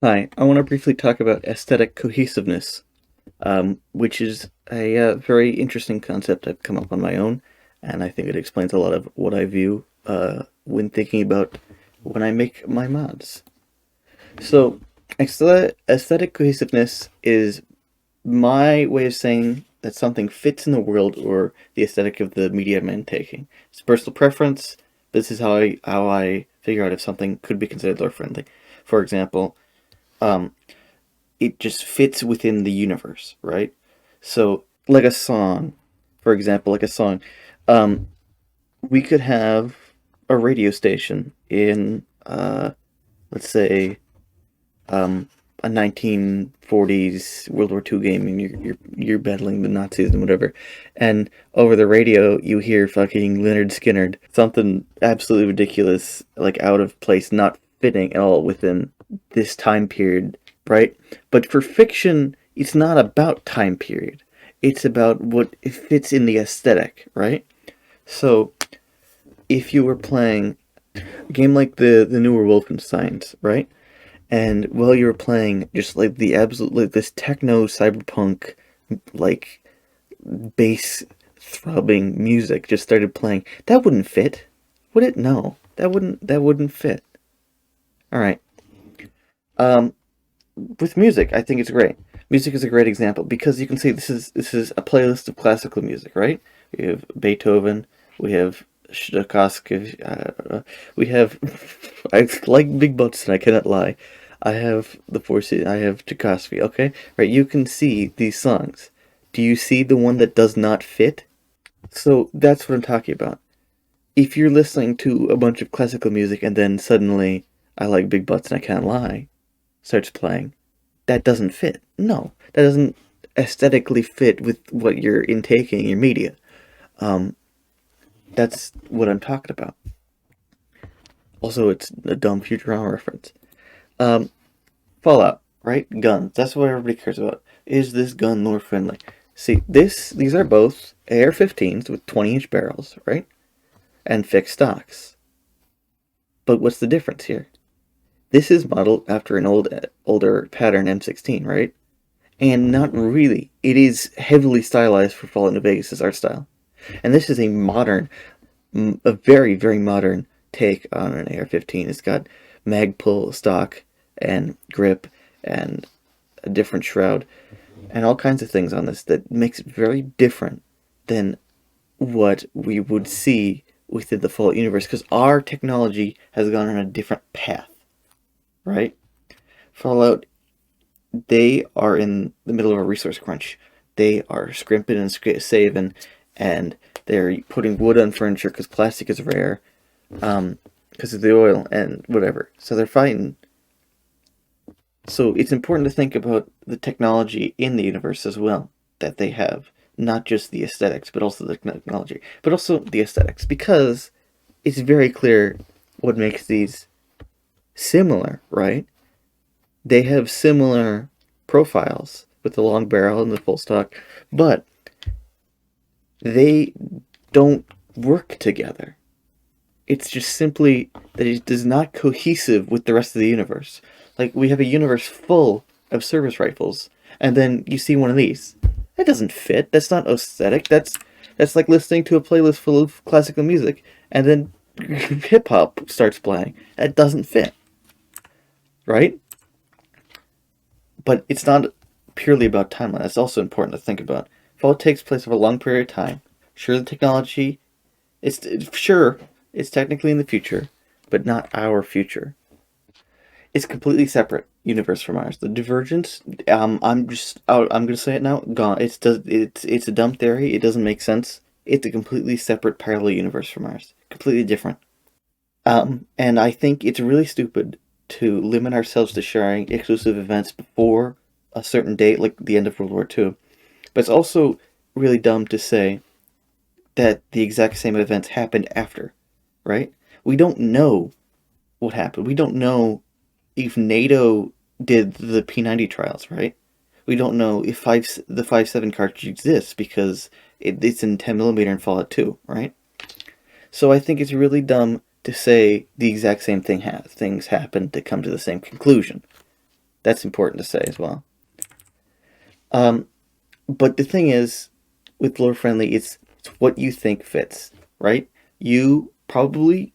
Hi, I want to briefly talk about aesthetic cohesiveness, which is a very interesting concept I've come up on my own, and I think it explains a lot of what I view when thinking about when I make my mods. So, aesthetic cohesiveness is my way of saying that something fits in the world or the aesthetic of the medium I'm taking. It's personal preference. This is how I figure out if something could be considered lore friendly. For example, um, it just fits within the universe, right? So, like a song, for example, like a song, um, we could have a radio station in, let's say, um, a 1940s World War II game, and you're battling the Nazis and whatever, and over the radio you hear fucking Leonard Skinner, something absolutely ridiculous, like out of place, not fitting at all within this time period, right? But for fiction, it's not about time period. It's about what it fits in the aesthetic, right? So if you were playing a game like the newer Wolfensteins, right? And while you were playing, just like the absolute, like this techno cyberpunk, like bass throbbing music just started playing, that wouldn't fit, would it? No, that wouldn't fit. All right. Um, with music, I think it's great. Music is a great example because you can see this is a playlist of classical music, right? We have Beethoven, we have Tchaikovsky, we have I like big butts and I cannot lie. I have the four C. I have Tchaikovsky. Okay, right. You can see these songs. Do you see the one that does not fit? So that's what I'm talking about. If you're listening to a bunch of classical music and then suddenly I like big butts and I can't lie starts playing, that doesn't fit. No, that doesn't aesthetically fit with what you're intaking in your media. Um, that's what I'm talking about. Also, it's a dumb Futurama reference. Um, Fallout, right? Guns. That's what everybody cares about. Is this gun lore friendly? See, these are both AR-15s with 20-inch barrels, right? And fixed stocks. But what's the difference here? This is modeled after an older pattern M16, right? And not really. It is heavily stylized for Fallout New Vegas' art style. And this is a very, very modern take on an AR-15. It's got mag pull stock and grip and a different shroud and all kinds of things on this that makes it very different than what we would see within the Fallout universe because our technology has gone on a different path, right? Fallout, they are in the middle of a resource crunch. They are scrimping and saving, and they're putting wood on furniture because plastic is rare, because of the oil and whatever. So they're fighting. So it's important to think about the technology in the universe as well that they have, not just the aesthetics, but also the technology, but also the aesthetics, because it's very clear what makes these similar, right? They have similar profiles with the long barrel and the full stock, but they don't work together. It's just simply that it is not cohesive with the rest of the universe. Like, we have a universe full of service rifles, and then you see one of these. That doesn't fit. That's not aesthetic. That's like listening to a playlist full of classical music, and then hip hop starts playing. That doesn't fit, right? But it's not purely about timeline. That's also important to think about. If all it takes place over a long period of time, sure, the technology, sure, it's technically in the future, but not our future. It's completely separate universe from ours. The divergence, I'm gonna say it now, gone. It's a dumb theory. It doesn't make sense. It's a completely separate parallel universe from ours. Completely different. And I think it's really stupid to limit ourselves to sharing exclusive events before a certain date, like the end of World War II. But it's also really dumb to say that the exact same events happened after, right? We don't know what happened. We don't know if NATO did the P90 trials, right? We don't know if the 5.7 cartridge exists because it's in 10 millimeter in Fallout 2, right? So I think it's really dumb to say the exact same things happen to come to the same conclusion. That's important to say as well. Um, but the thing is, with lore friendly, it's what you think fits, right? You probably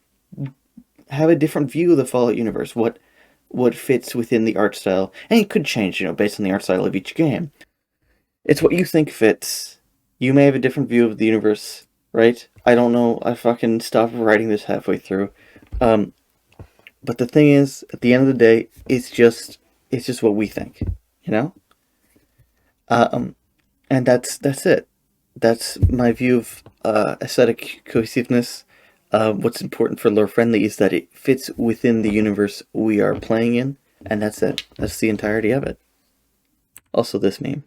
have a different view of the Fallout universe, what fits within the art style, and it could change, based on the art style of each game. It's what you think fits. You may have a different view of the universe, right? I don't know. I fucking stopped writing this halfway through. Um, but the thing is, at the end of the day, it's just what we think, you know. Um, and that's it. That's my view of aesthetic cohesiveness. What's important for lore friendly is that it fits within the universe we are playing in, and that's it. That's the entirety of it. Also, this meme.